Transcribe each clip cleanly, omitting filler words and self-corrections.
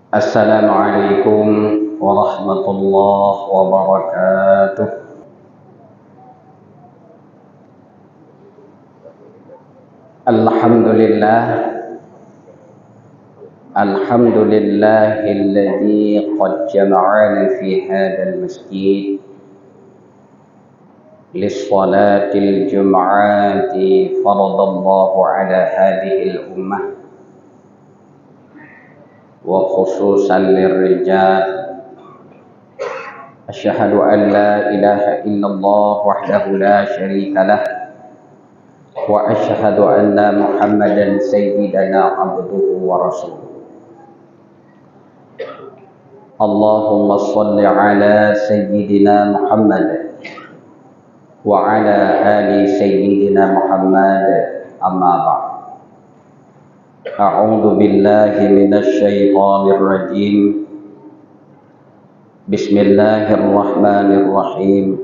Assalamualaikum warahmatullahi wabarakatuh. Alhamdulillah, alhamdulillahilladzi qad jama'ana fi hadzal masjid lis-salatil jum'ati faradallahu ala hadhihi al-ummah wa khususan lirrijal. Asyhadu an la ilaha illallah wahdahu la syarika lah wa asyhadu anna Muhammadan sayyidana abduhu wa rasuluh. Allahumma shalli ala sayyidina Muhammad wa ala ali sayyidina Muhammad, amma ba'd. A'udzu billahi minasy syaithanir rajim. Bismillahirrahmanirrahim.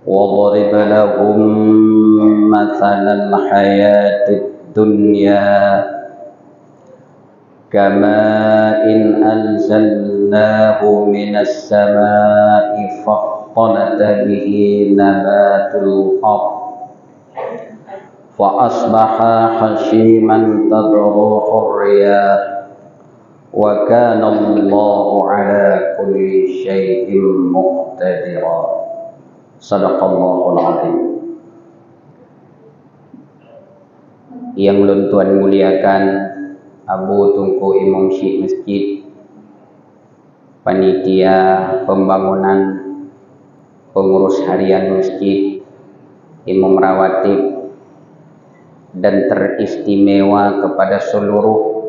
وَضَرِبَ لَهُم مَّثَلَ الْحَيَاةِ الدُّنْيَا كَمَاءٍ أَنزَلْنَاهُ مِنَ السَّمَاءِ فَاخْتَلَطَ بِهِ نَبَاتُ الْأَرْضِ فَأَصْبَحَ حَشِيمًا تَذْرُوهُ الرِّيَاحُ وَكَانَ اللَّهُ عَلَى كُلِّ شَيْءٍ مُقْتَدِرًا. Sadaqallahul azim. Yang luntuan muliakan Abu Tungku Imam Syekh Masjid, panitia pembangunan, pengurus harian masjid, imam rawatib, dan teristimewa kepada seluruh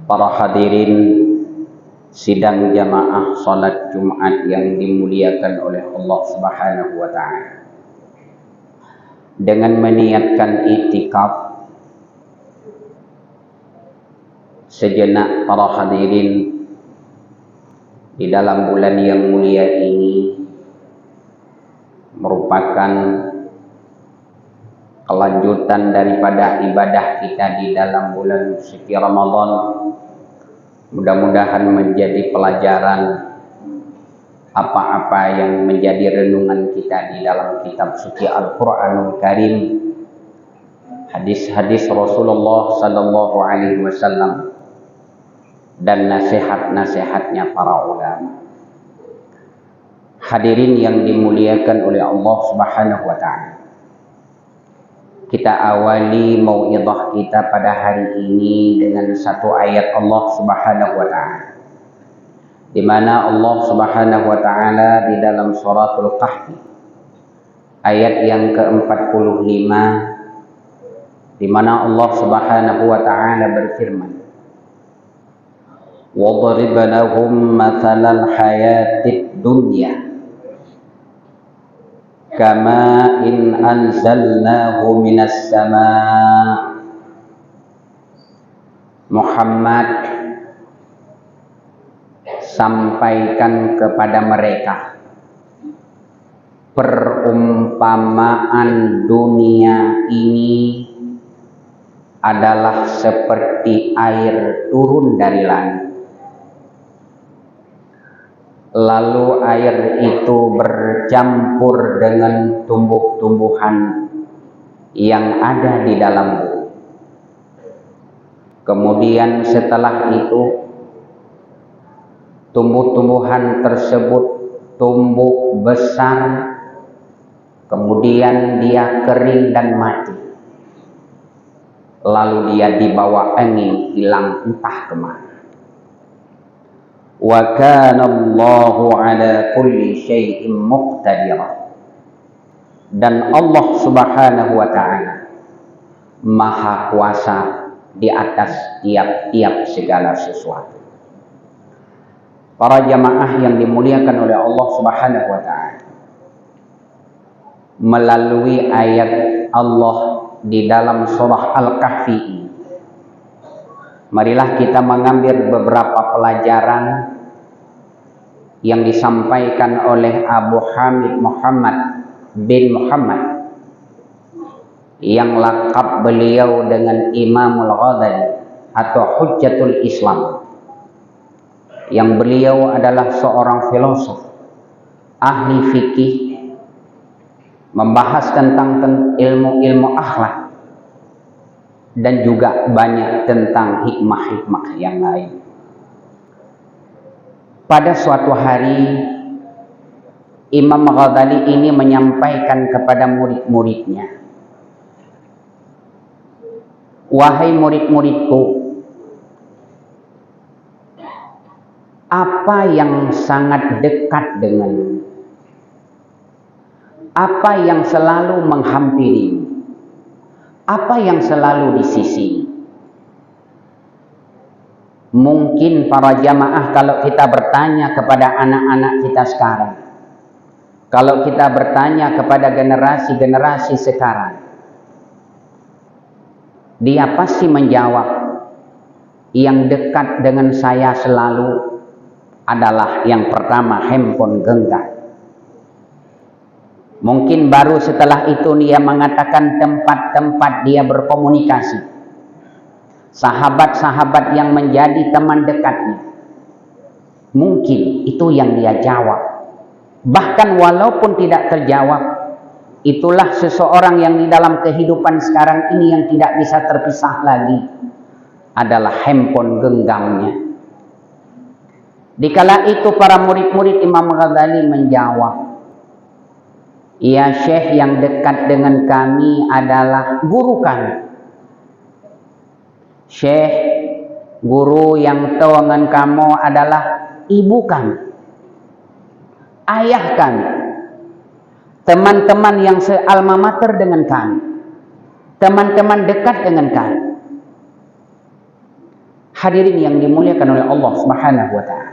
para hadirin sidang jamaah salat Jumat yang dimuliakan oleh Allah Subhanahu wa taala. Dengan meniatkan iktikaf sejenak para hadirin di dalam bulan yang mulia ini merupakan kelanjutan daripada ibadah kita di dalam bulan suci Ramadan. Mudah-mudahan menjadi pelajaran apa-apa yang menjadi renungan kita di dalam kitab suci Al-Qur'anul Karim, hadis-hadis Rasulullah sallallahu alaihi wasallam, dan nasihat-nasihatnya para ulama. Hadirin yang dimuliakan oleh Allah Subhanahu wa taala. Kita awali mau'idhah kita pada hari ini dengan satu ayat Allah Subhanahu wa taala, di mana Allah Subhanahu wa taala di dalam suratul Kahfi ayat yang ke-45, di mana Allah Subhanahu wa taala berfirman, وَضَرِبَ لَهُم مَّثَلَ الْحَيَاةِ الدُّنْيَا كَمَاءٍ أَنزَلْنَاهُ مِنَ السَّمَاءِ. Muhammad, sampaikan kepada mereka perumpamaan dunia ini adalah seperti air turun dari langit, lalu air itu bercampur dengan tumbuh-tumbuhan yang ada di dalam bumi. Kemudian setelah itu tumbuh-tumbuhan tersebut tumbuh besar, kemudian dia kering dan mati, lalu dia dibawa angin hilang entah kemana. Wa kana Allahu ala kulli syai'in muqtadira. Dan Allah Subhanahu wa taala maha kuasa di atas tiap-tiap segala sesuatu. Para jamaah yang dimuliakan oleh Allah Subhanahu wa taala, melalui ayat Allah di dalam surah Al-Kahfi ini, marilah kita mengambil beberapa pelajaran yang disampaikan oleh Abu Hamid Muhammad bin Muhammad, yang lakab beliau dengan Imamul Ghazali, atau Hujjatul Islam, yang beliau adalah seorang filosof, ahli fikih, membahas tentang ilmu-ilmu akhlak dan juga banyak tentang hikmah-hikmah yang lain. Pada suatu hari Imam Ghazali ini menyampaikan kepada murid-muridnya, "Wahai murid-muridku, apa yang sangat dekat denganmu? Apa yang selalu menghampirimu? Apa yang selalu di sisimu?" Mungkin para jamaah, kalau kita bertanya kepada anak-anak kita sekarang, kalau kita bertanya kepada generasi-generasi sekarang, dia pasti menjawab, yang dekat dengan saya selalu adalah yang pertama handphone genggam. Mungkin baru setelah itu dia mengatakan tempat-tempat dia berkomunikasi, sahabat-sahabat yang menjadi teman dekatnya. Mungkin itu yang dia jawab. Bahkan walaupun tidak terjawab, itulah seseorang yang di dalam kehidupan sekarang ini yang tidak bisa terpisah lagi adalah handphone genggamnya. Dikala itu para murid-murid Imam Ghazali menjawab, "Ya Syekh, yang dekat dengan kami adalah guru kami. Syekh, guru yang tahu dengan kamu adalah ibu kami, ayah kami, teman-teman yang se-alma mater dengan kami, teman-teman dekat dengan kami." Hadirin yang dimuliakan oleh Allah Subhanahu wa taala,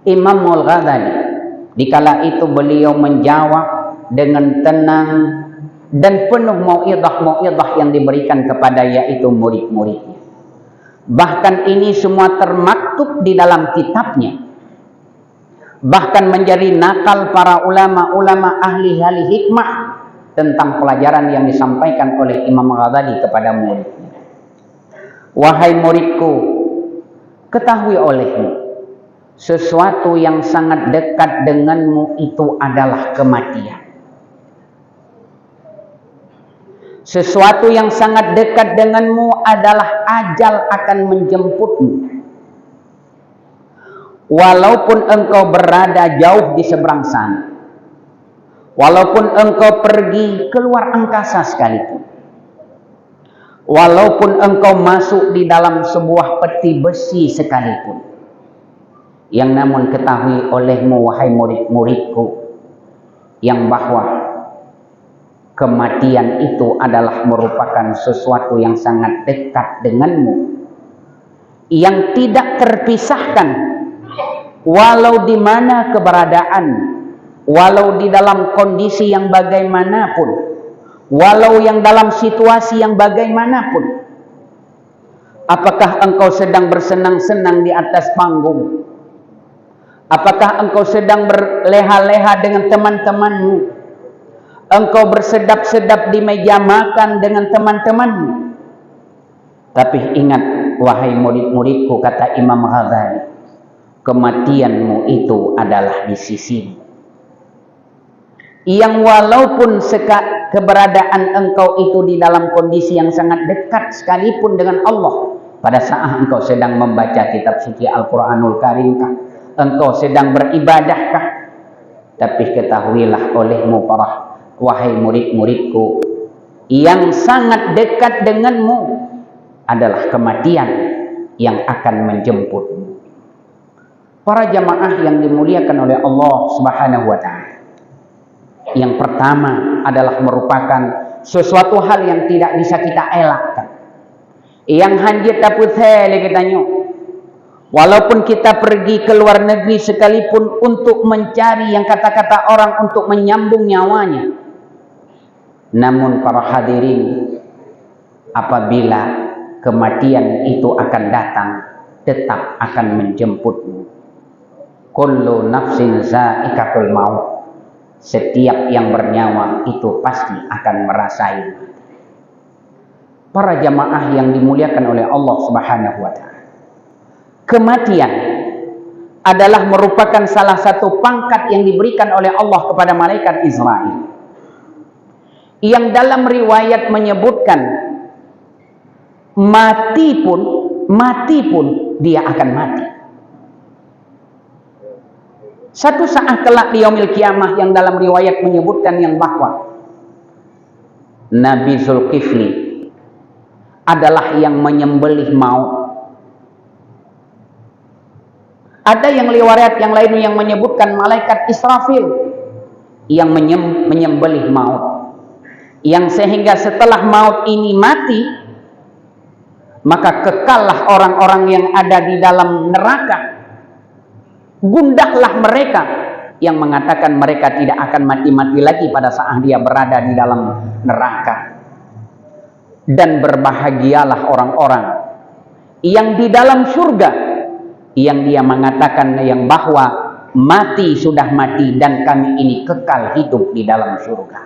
Imam Al-Ghazali dikala itu beliau menjawab dengan tenang dan penuh mau'idhah yang diberikan kepada yaitu murid-muridnya. Bahkan ini semua termaktub di dalam kitabnya. Bahkan menjadi nakal para ulama-ulama ahli-ahli hikmah tentang pelajaran yang disampaikan oleh Imam Ghazali kepada muridnya. "Wahai muridku, ketahui olehmu, sesuatu yang sangat dekat denganmu itu adalah kematian. Sesuatu yang sangat dekat denganmu adalah ajal akan menjemputmu. Walaupun engkau berada jauh di seberang sana, walaupun engkau pergi keluar angkasa sekalipun, walaupun engkau masuk di dalam sebuah peti besi sekalipun, yang namun ketahui olehmu wahai murid-muridku, yang bahwa kematian itu adalah merupakan sesuatu yang sangat dekat denganmu, yang tidak terpisahkan, walau di mana keberadaan, walau di dalam kondisi yang bagaimanapun, walau yang dalam situasi yang bagaimanapun. Apakah engkau sedang bersenang-senang di atas panggung? Apakah engkau sedang berleha-leha dengan teman-temanmu? Engkau bersedap-sedap di meja makan dengan teman-temanmu? Tapi ingat wahai murid-muridku, kata Imam Ghazali, kematianmu itu adalah di sisimu, yang walaupun keberadaan engkau itu di dalam kondisi yang sangat dekat sekalipun dengan Allah, pada saat engkau sedang membaca kitab suci Al-Quranul Karim kah, engkau sedang beribadahkah, tapi ketahuilah olehmu para wahai murid-muridku, yang sangat dekat denganmu adalah kematian yang akan menjemputmu. Para jamaah yang dimuliakan oleh Allah Subhanahu wa taala, yang pertama adalah merupakan sesuatu hal yang tidak bisa kita elakkan. Yang hanjit daput hele katanya. Walaupun kita pergi ke luar negeri sekalipun untuk mencari yang kata-kata orang untuk menyambung nyawanya, namun para hadirin, apabila kematian itu akan datang, tetap akan menjemputmu. Kullu nafsin za'iqatul maut. Setiap yang bernyawa itu pasti akan merasai. Para jamaah yang dimuliakan oleh Allah Subhanahu wa taala, kematian adalah merupakan salah satu pangkat yang diberikan oleh Allah kepada malaikat Israel, yang dalam riwayat menyebutkan mati pun dia akan mati. Satu saat kelak di yaumil kiamah, yang dalam riwayat menyebutkan yang bahwa Nabi Zulkifli adalah yang menyembelih maut. Ada yang riwayat yang lain yang menyebutkan malaikat Israfil yang menyembelih maut, yang sehingga setelah maut ini mati, maka kekallah orang-orang yang ada di dalam neraka. Gundahlah mereka yang mengatakan mereka tidak akan mati-mati lagi pada saat dia berada di dalam neraka. Dan berbahagialah orang-orang yang di dalam surga, yang dia mengatakan yang bahwa mati sudah mati dan kami ini kekal hidup di dalam surga.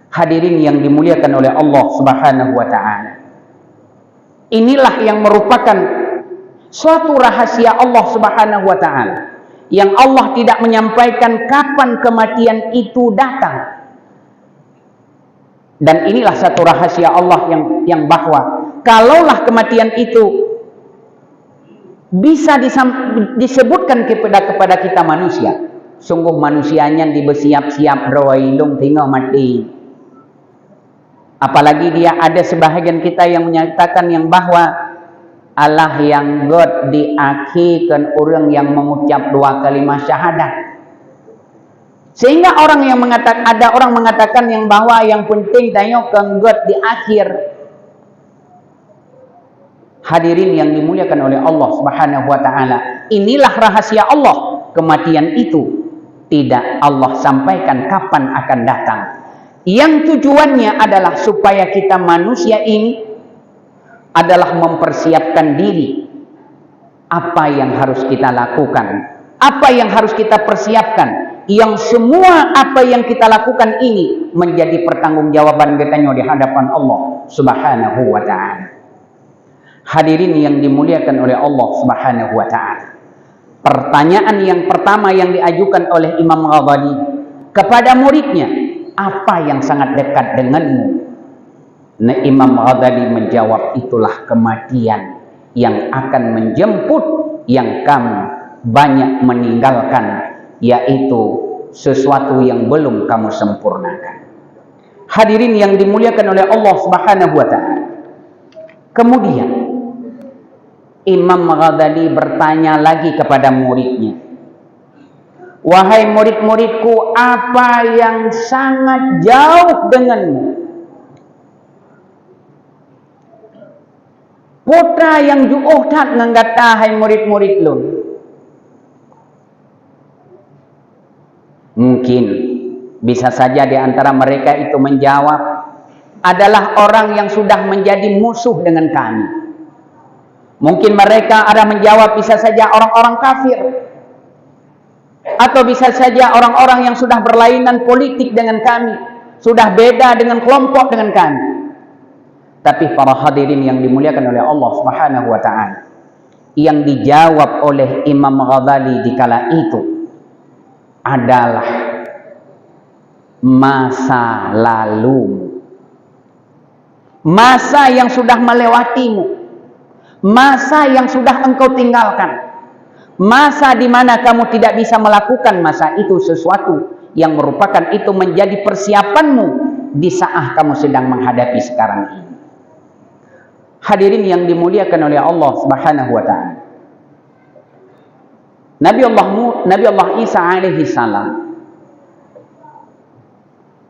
Hadirin yang dimuliakan oleh Allah Subhanahu wa taala, inilah yang merupakan suatu rahasia Allah Subhanahu wa taala, yang Allah tidak menyampaikan kapan kematian itu datang. Dan inilah satu rahasia Allah yang bahwa kalaulah kematian itu bisa disebutkan kepada kita manusia, sungguh manusianya dibersiap-siap berwailung tinggal mati. Apalagi dia ada sebahagian kita yang menyatakan yang bahwa Allah yang God diakhirkan orang yang mengucap 2 kalimat syahadat. Sehingga ada orang mengatakan yang bahwa yang penting tengok ke God di akhir. Hadirin yang dimuliakan oleh Allah Subhanahu wa taala, inilah rahasia Allah. Kematian itu tidak Allah sampaikan kapan akan datang. Yang tujuannya adalah supaya kita manusia ini adalah mempersiapkan diri. Apa yang harus kita lakukan, apa yang harus kita persiapkan, yang semua apa yang kita lakukan ini menjadi pertanggungjawaban kita di hadapan Allah Subhanahu wa taala. Hadirin yang dimuliakan oleh Allah Subhanahu wa taala, pertanyaan yang pertama yang diajukan oleh Imam Ghazali kepada muridnya, apa yang sangat dekat denganmu? Nah, Imam Ghazali menjawab, itulah kematian yang akan menjemput yang kamu banyak meninggalkan, yaitu sesuatu yang belum kamu sempurnakan. Hadirin yang dimuliakan oleh Allah Subhanahu wa taala. Kemudian Imam Ghazali bertanya lagi kepada muridnya, wahai murid-muridku, apa yang sangat jauh denganmu? Putra yang jauh tak nganggata hai murid-murid lun. Mungkin bisa saja di antara mereka itu menjawab, adalah orang yang sudah menjadi musuh dengan kami. Mungkin mereka ada menjawab bisa saja orang-orang kafir, atau bisa saja orang-orang yang sudah berlainan politik dengan kami, sudah beda dengan kelompok dengan kami. Tapi para hadirin yang dimuliakan oleh Allah Subhanahu wa taala, yang dijawab oleh Imam Ghazali di kala itu adalah masa lalu, masa yang sudah melewatimu, masa yang sudah engkau tinggalkan, masa di mana kamu tidak bisa melakukan masa itu sesuatu yang merupakan itu menjadi persiapanmu di saat kamu sedang menghadapi sekarang ini. Hadirin yang dimuliakan oleh Allah Subhanahu wa taala, Nabi Allah Isa alaihi salam,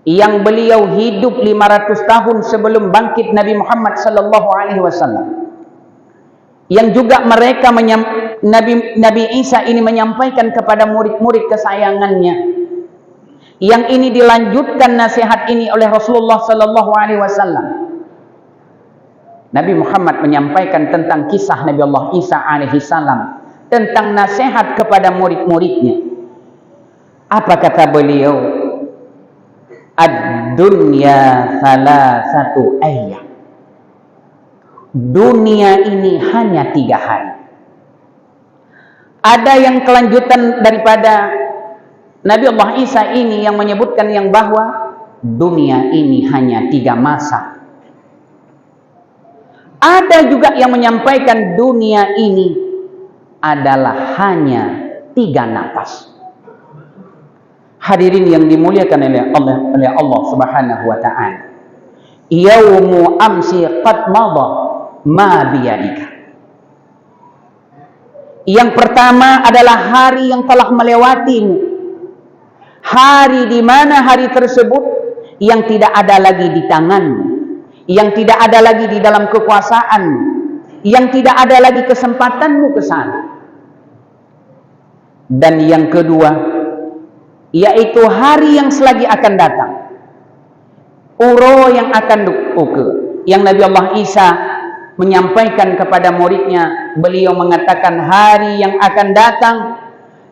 yang beliau hidup 500 tahun sebelum bangkit Nabi Muhammad sallallahu alaihi wasallam, yang juga mereka Nabi Isa ini menyampaikan kepada murid-murid kesayangannya, yang ini dilanjutkan nasihat ini oleh Rasulullah sallallahu alaihi wasallam. Nabi Muhammad menyampaikan tentang kisah Nabi Allah Isa alaihi salam, tentang nasihat kepada murid-muridnya. Apa kata beliau? Ad-dunya salasatu ayyam. dunia ini hanya 3 hari. Ada yang kelanjutan daripada Nabi Allah Isa ini yang menyebutkan yang bahwa dunia ini hanya 3 masa. Ada juga yang menyampaikan dunia ini adalah hanya 3 napas. Hadirin yang dimuliakan oleh Allah Subhanahu wa taala. Yaumu amsi qad madha ma biyadika. Yang pertama adalah hari yang telah melewatimu. Hari di mana hari tersebut yang tidak ada lagi di tanganmu, yang tidak ada lagi di dalam kekuasaanmu, yang tidak ada lagi kesempatanmu ke sana. Dan yang kedua yaitu hari yang selagi akan datang, uro yang akan duke, yang Nabi Allah Isa menyampaikan kepada muridnya. Beliau mengatakan hari yang akan datang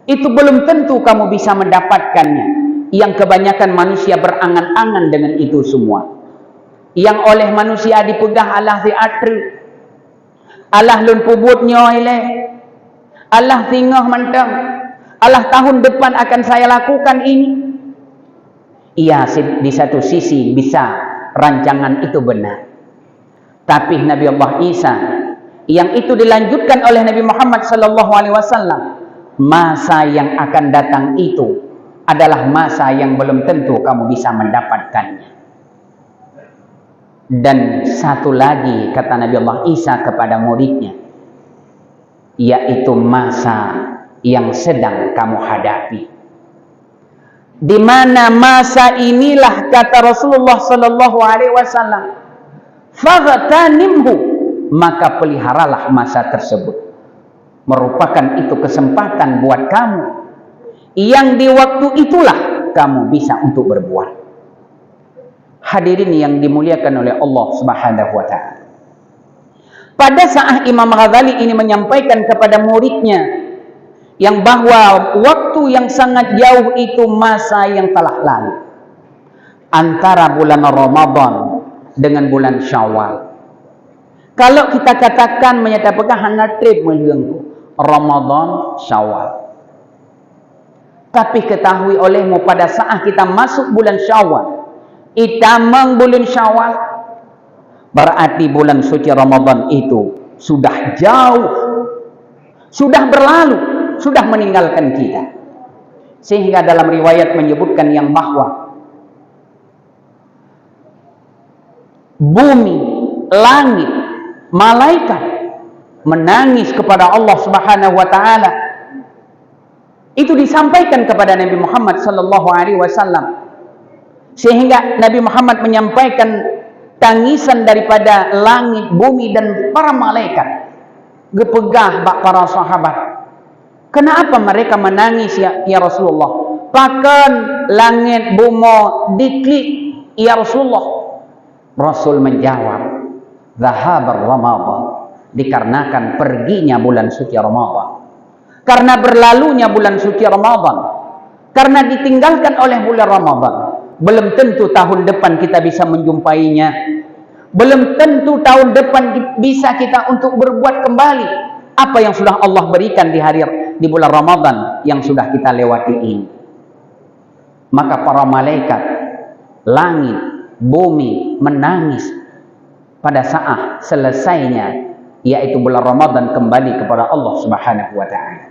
itu belum tentu kamu bisa mendapatkannya, yang kebanyakan manusia berangan-angan dengan itu semua, yang oleh manusia dipegah Allah diatri, Allah lun pubutnya oleh Allah tinggal mentang, Allah tahun depan akan saya lakukan ini. Iya, di satu sisi bisa rancangan itu benar. Tapi Nabi Allah Isa yang itu dilanjutkan oleh Nabi Muhammad sallallahu alaihi wasallam, masa yang akan datang itu adalah masa yang belum tentu kamu bisa mendapatkannya. Dan satu lagi kata Nabi Allah Isa kepada muridnya, yaitu masa yang sedang kamu hadapi. Di mana masa inilah kata Rasulullah sallallahu alaihi wasallam, faghtanimhu, maka peliharalah masa tersebut. Merupakan itu kesempatan buat kamu yang di waktu itulah kamu bisa untuk berbuat. Hadirin yang dimuliakan oleh Allah Subhanahu wa taala. Pada saat Imam Ghazali ini menyampaikan kepada muridnya yang bahwa waktu yang sangat jauh itu masa yang telah lalu, antara bulan Ramadan dengan bulan Syawal. Kalau kita katakan menyatakan hanya trip melengku Ramadan Syawal, tapi ketahui olehmu pada saat kita masuk bulan Syawal, itamang bulan Syawal, berarti bulan suci Ramadan itu sudah jauh, sudah berlalu, sudah meninggalkan kita. Sehingga dalam riwayat menyebutkan yang bahwa bumi, langit, malaikat menangis kepada Allah Subhanahu wa taala. Itu disampaikan kepada Nabi Muhammad sallallahu alaihi wasallam. Sehingga Nabi Muhammad menyampaikan tangisan daripada langit, bumi dan para malaikat. Gepegah bak para sahabat. Kenapa mereka menangis ya Rasulullah? Pakan langit bumi diklik ya Rasulullah. Rasul menjawab, zahabar Ramadan, dikarenakan perginya bulan suci Ramadan, karena berlalunya bulan suci Ramadan, karena ditinggalkan oleh bulan Ramadan. Belum tentu tahun depan kita bisa menjumpainya, belum tentu tahun depan bisa kita untuk berbuat kembali apa yang sudah Allah berikan di bulan Ramadan yang sudah kita lewati ini. Maka para malaikat, langit, bumi menangis pada saat selesainya yaitu bulan Ramadan kembali kepada Allah Subhanahu wa taala.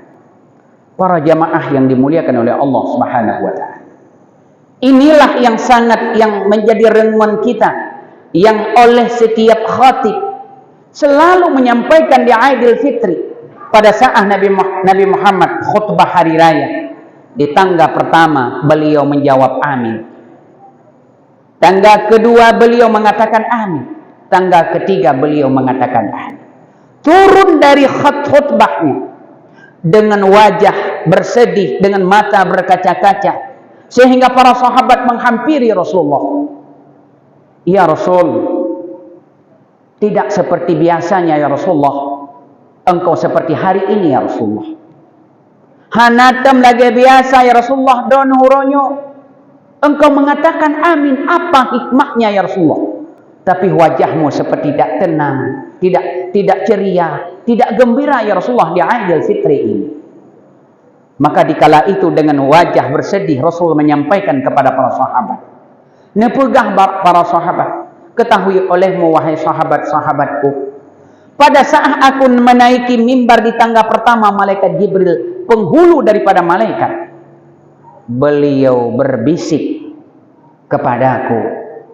Para jamaah yang dimuliakan oleh Allah Subhanahu wa taala. Inilah yang sangat yang menjadi renungan kita, yang oleh setiap khatib selalu menyampaikan di Aidil Fitri pada saat Nabi Muhammad khutbah hari raya. Di tangga pertama beliau menjawab amin. Tangga kedua beliau mengatakan amin. Tangga ketiga beliau mengatakan amin. Turun dari khutbahnya dengan wajah bersedih, dengan mata berkaca-kaca, sehingga para sahabat menghampiri Rasulullah. Ya Rasul, tidak seperti biasanya ya Rasulullah, engkau seperti hari ini ya Rasulullah. Hanatam lagi biasa ya Rasulullah, don huronyo engkau mengatakan amin, apa hikmahnya ya Rasulullah? Tapi wajahmu seperti tidak tenang, tidak ceria, tidak gembira ya Rasulullah di Aidil Fitri ini. Maka dikala itu dengan wajah bersedih Rasul menyampaikan kepada para sahabat. Nepegah para sahabat, ketahui olehmu wahai sahabat-sahabatku, pada saat aku menaiki mimbar di tangga pertama malaikat Jibril, penghulu daripada malaikat, beliau berbisik kepadaku,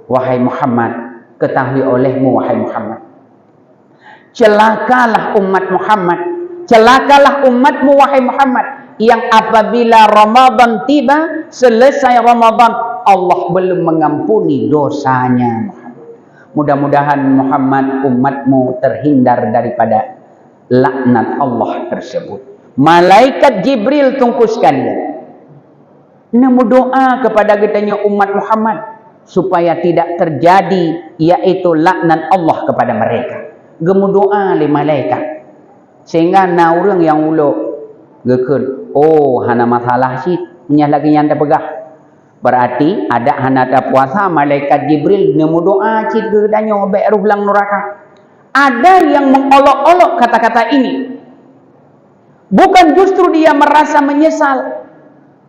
wahai Muhammad, ketahui olehmu wahai Muhammad, celakalah umat Muhammad, celakalah umatmu wahai Muhammad, yang apabila Ramadan tiba, selesai Ramadan, Allah belum mengampuni dosanya Muhammad. Mudah-mudahan Muhammad umatmu terhindar daripada laknat Allah tersebut. Malaikat Jibril tunggu sekalian, nemu doa kepada kitanya umat Muhammad supaya tidak terjadi yaitu laknat Allah kepada mereka. Gemu doa le malaikat sehingga na orang yang ulo gekun, oh hana masalah sih punya lagi yang terpegah, berarti ada hana ada puasa, malaikat Jibril nemu doa cit gedanya baik ruh lang neraka. Ada yang mengolok-olok kata-kata ini, bukan justru dia merasa menyesal,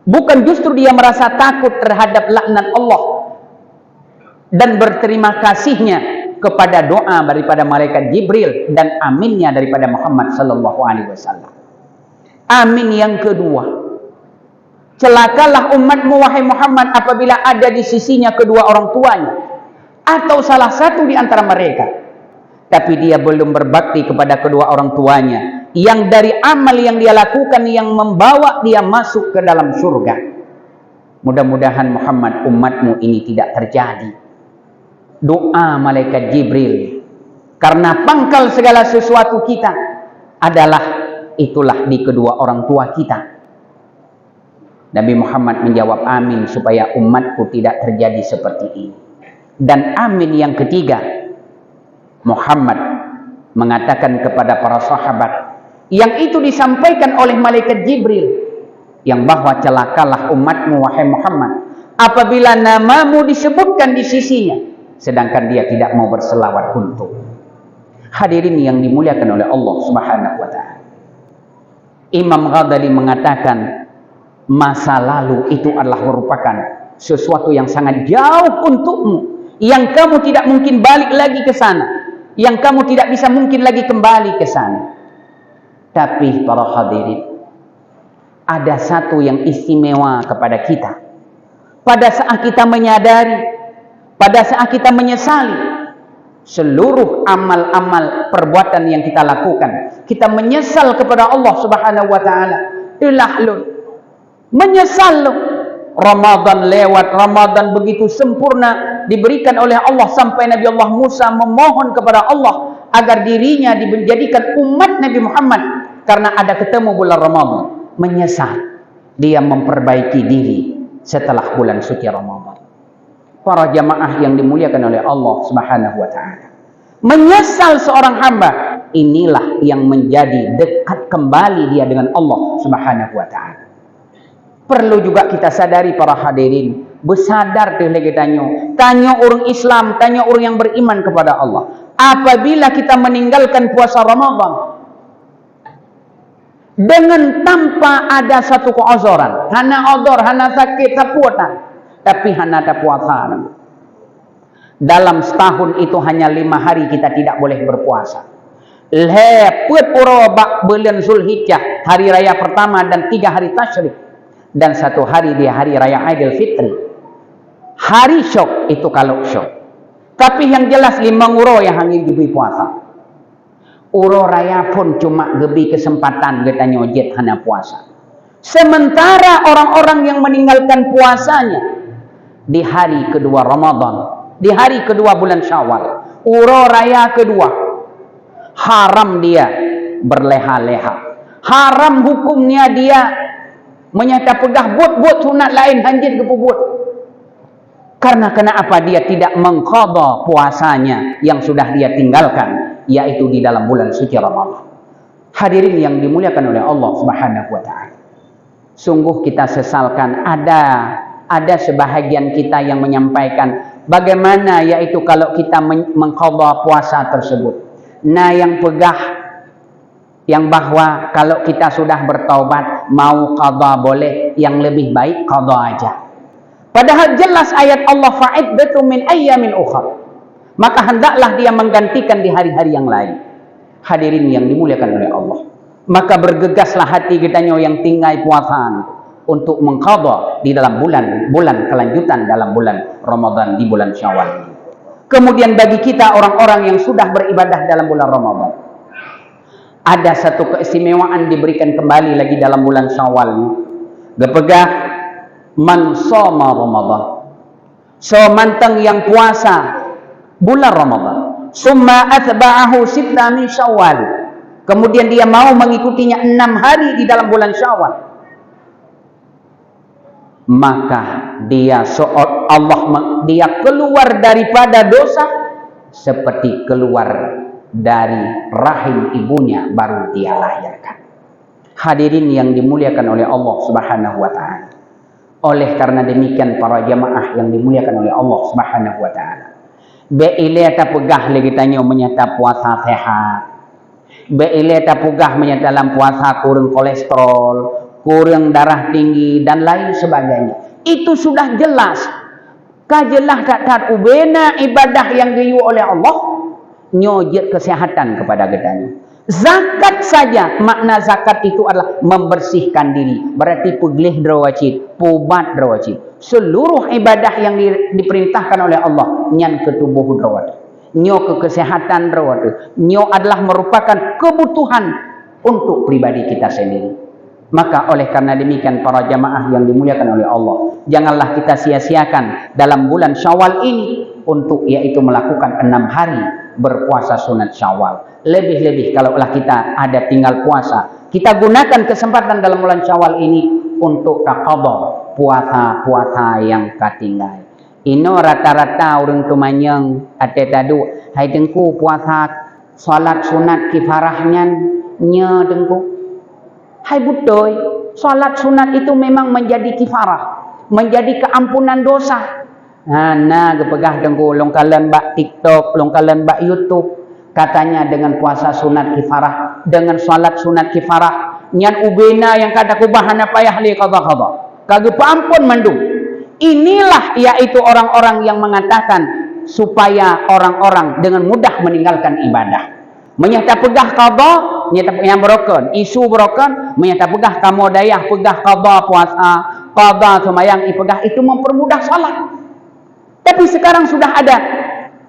bukan justru dia merasa takut terhadap laknat Allah dan berterima kasihnya kepada doa daripada malaikat Jibril dan aminnya daripada Muhammad sallallahu alaihi wasallam. Amin yang kedua, celakalah umatmu wahai Muhammad apabila ada di sisinya kedua orang tuanya atau salah satu di antara mereka, tapi dia belum berbakti kepada kedua orang tuanya, yang dari amal yang dia lakukan yang membawa dia masuk ke dalam surga. Mudah-mudahan Muhammad umatmu ini tidak terjadi. Doa malaikat Jibril, karena pangkal segala sesuatu kita adalah itulah di kedua orang tua kita. Nabi Muhammad menjawab amin supaya umatku tidak terjadi seperti ini. Dan amin yang ketiga, Muhammad mengatakan kepada para sahabat, yang itu disampaikan oleh malaikat Jibril, yang bahwa celakalah umatmu wahai Muhammad apabila namamu disebutkan di sisinya sedangkan dia tidak mau berselawat untuk. Hadirin yang dimuliakan oleh Allah Subhanahu wa taala, Imam Ghazali mengatakan masa lalu itu adalah merupakan sesuatu yang sangat jauh untukmu, yang kamu tidak mungkin balik lagi ke sana, yang kamu tidak bisa mungkin lagi kembali ke sana. Tapi para hadirin, ada satu yang istimewa kepada kita. Pada saat kita menyadari, pada saat kita menyesali seluruh amal-amal perbuatan yang kita lakukan, kita menyesal kepada Allah Subhanahu wa taala. Menyesal loh. Ramadan lewat, Ramadan begitu sempurna diberikan oleh Allah sampai Nabi Allah Musa memohon kepada Allah agar dirinya dijadikan umat Nabi Muhammad karena ada ketemu bulan Ramadan. Menyesal, dia memperbaiki diri setelah bulan suci Ramadan. Para jamaah yang dimuliakan oleh Allah Subhanahu wa taala, menyesal seorang hamba, inilah yang menjadi dekat kembali dia dengan Allah Subhanahu wa taala. Perlu juga kita sadari para hadirin, bersadar teh lagi tanya orang Islam, tanya orang yang beriman kepada Allah. Apabila kita meninggalkan puasa Ramadan dengan tanpa ada satu keuzuran, hana odor, hana sakit, sapuatan, tapi hana ada puasa. Dalam setahun itu hanya 5 hari kita tidak boleh berpuasa. Lepet urobak bulan Zulhijjah, hari raya pertama dan 3 hari tasyrik, dan 1 hari di hari raya Aidil Fitri. Hari syok itu kalau syok. Tapi yang jelas 5 uro yang hanya diberi puasa. Uro raya pun cuma gebi kesempatan kita nyojet hana puasa. Sementara orang-orang yang meninggalkan puasanya di hari kedua Ramadan, di hari kedua bulan Syawal, uro raya kedua, haram dia berleha-leha. Haram hukumnya dia menyata pegah buat sunat lain hanjit ke buat. Karena kenapa dia tidak mengqadha puasanya yang sudah dia tinggalkan, yaitu di dalam bulan suci Ramadan. Hadirin yang dimuliakan oleh Allah Subhanahu wa taala, sungguh kita sesalkan ada sebahagian kita yang menyampaikan bagaimana yaitu kalau kita mengqadha puasa tersebut. yang pegah yang bahwa kalau kita sudah bertaubat mau qadha boleh, yang lebih baik qadha aja. Padahal jelas ayat Allah fa'iddatu min ayyamin ukhra. Maka hendaklah dia menggantikan di hari-hari yang lain. Hadirin yang dimuliakan oleh Allah. Maka bergegaslah hati kita yang tinggal puasa untuk mengqadha di dalam bulan kelanjutan dalam bulan Ramadan di bulan Syawal. Kemudian bagi kita orang-orang yang sudah beribadah dalam bulan Ramadan, ada satu keistimewaan diberikan kembali lagi dalam bulan Syawal. Gepegah man shoma Ramadan. So manteng yang puasa bulan Ramadan. Summa atba'ahu sitta min Syawal. Kemudian dia mau mengikutinya 6 hari di dalam bulan Syawal. Maka dia dia keluar daripada dosa seperti keluar dari rahim ibunya baru dia lahirkan. Hadirin yang dimuliakan oleh Allah Subhanahu wa taala. Oleh karena demikian para jamaah yang dimuliakan oleh Allah Subhanahu wa taala, beile ta pegah lagi tanya menyata puasa sehat. Beile ta pegah menyata dalam puasa kurang kolesterol, kurang darah tinggi dan lain sebagainya. Itu sudah jelas. Kajelah tak ubena ibadah yang diyu oleh Allah nyojit kesehatan kepada gedanya. Zakat saja, makna zakat itu adalah membersihkan diri. Berarti puglih drawajib, pubat drawajib. Seluruh ibadah yang diperintahkan oleh Allah nyan ke tubuh drawajib, nyo ke kesehatan drawajib. Nyo adalah merupakan kebutuhan untuk pribadi kita sendiri. Maka oleh karena demikian para jamaah yang dimuliakan oleh Allah, janganlah kita sia-siakan dalam bulan Syawal ini untuk yaitu melakukan 6 hari berpuasa sunat Syawal. Lebih-lebih kalaulah kita ada tinggal puasa, kita gunakan kesempatan dalam bulan Syawal ini untuk qadha puasa-puasa yang katinggal. Ino rata-rata orang tumanyang ate tadu hai dengku puasa salat sunat kifarahnya nya dengku. Hai budoy, salat sunat itu memang menjadi kifarah, menjadi keampunan dosa. Nah, gepegah dengku longkalan bak TikTok, longkalan bak YouTube. Katanya dengan puasa sunat kifarah, dengan salat sunat kifarah, nyan ubena yang kata kubahan apa ya li qadha-qadha. Kage paampun mandung. Inilah yaitu orang-orang yang mengatakan supaya orang-orang dengan mudah meninggalkan ibadah. Menyata pegah qadha, menyata yang broken, isu broken, menyata pegah kamu dayah pegah qadha puasa, qadha semayang ipegah itu mempermudah salat. Tapi sekarang sudah ada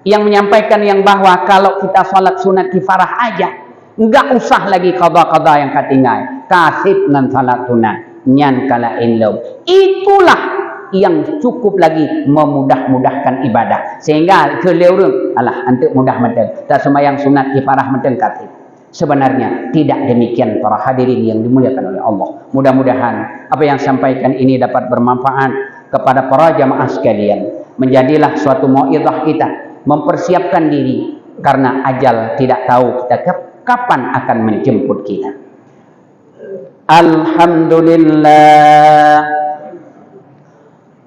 yang menyampaikan yang bahwa kalau kita salat sunat kifarah aja, enggak usah lagi qadha-qadha yang katinggal. Kasih dengan salat sunat, nyan kala inlaw. Itulah yang cukup lagi memudah-mudahkan ibadah. Sehingga keleurung, alah antuk mudah meten. Tak semayang sunat kifarah meten katib. Sebenarnya tidak demikian para hadirin yang dimuliakan oleh Allah. Mudah-mudahan apa yang sampaikan ini dapat bermanfaat kepada para jamaah sekalian. Menjadilah suatu mau'izah kita, mempersiapkan diri karena ajal tidak tahu kita kapan akan menjemput kita. Alhamdulillah.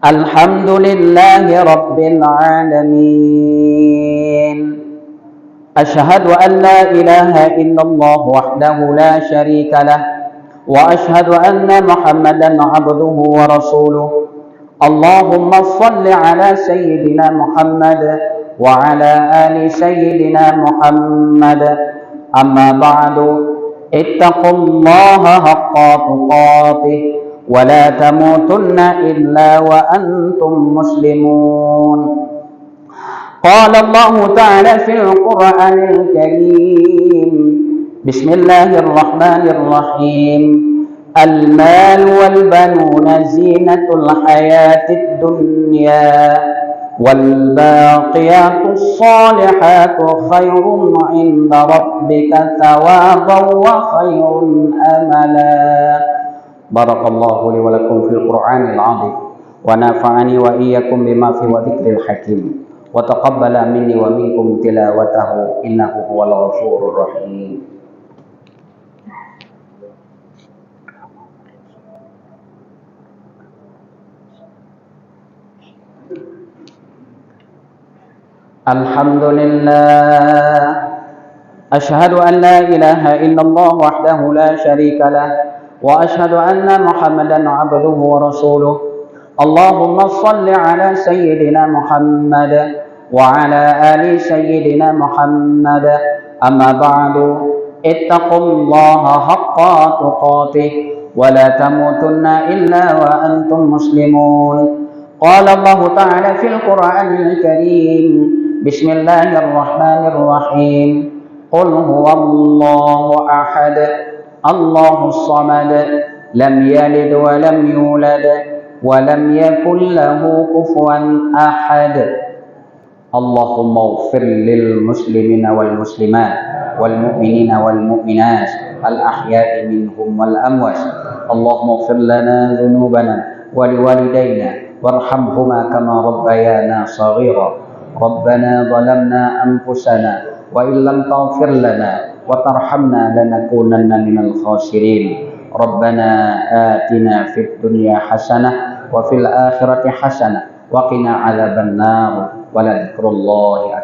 Alhamdulillahi Rabbil Alamin. Ashhadu an la ilaha illallah wahdahu la syarika lah. Wa ashhadu anna Muhammadan abduhu wa rasuluh. Allahumma salli ala Sayyidina Muhammad wa ala ali Sayyidina Muhammad. Amma ba'du. Ittaqullaha haqqa tuqatih. ولا تموتن إلا وأنتم مسلمون. قال الله تعالى في القرآن الكريم بسم الله الرحمن الرحيم المال والبنون زينة الحياة الدنيا والباقيات الصالحات خير عند ربك ثوابا وخير أملا. بارك الله لي ولكم في القرآن العظيم ونفعني وإياكم بما فيه وذكر الحكيم وتقبل مني ومنكم تلاوته إنه هو الغفور الرحيم. الحمد لله أشهد أن لا إله إلا الله وحده لا شريك له وأشهد أن محمدا عبده ورسوله اللهم صل على سيدنا محمد وعلى آل سيدنا محمد أما بعد اتقوا الله حق تقاته ولا تموتن إلا وأنتم مسلمون قال الله تعالى في القرآن الكريم بسم الله الرحمن الرحيم قل هو الله أحد الله الصمد لم يلد ولم يولد ولم يكن له كفوا أحد اللهم اغفر للمسلمين والمسلمات والمؤمنين والمؤمنات الأحياء منهم والأموات اللهم اغفر لنا ذنوبنا ولوالدينا وارحمهما كما ربيانا صغيرا ربنا ظلمنا أنفسنا وإن لم تغفر لنا وترحمنا لنكونن من الخاسرين ربنا آتنا في الدنيا حسنة وفي الآخرة حسنة وقنا عذاب النار ولذكر الله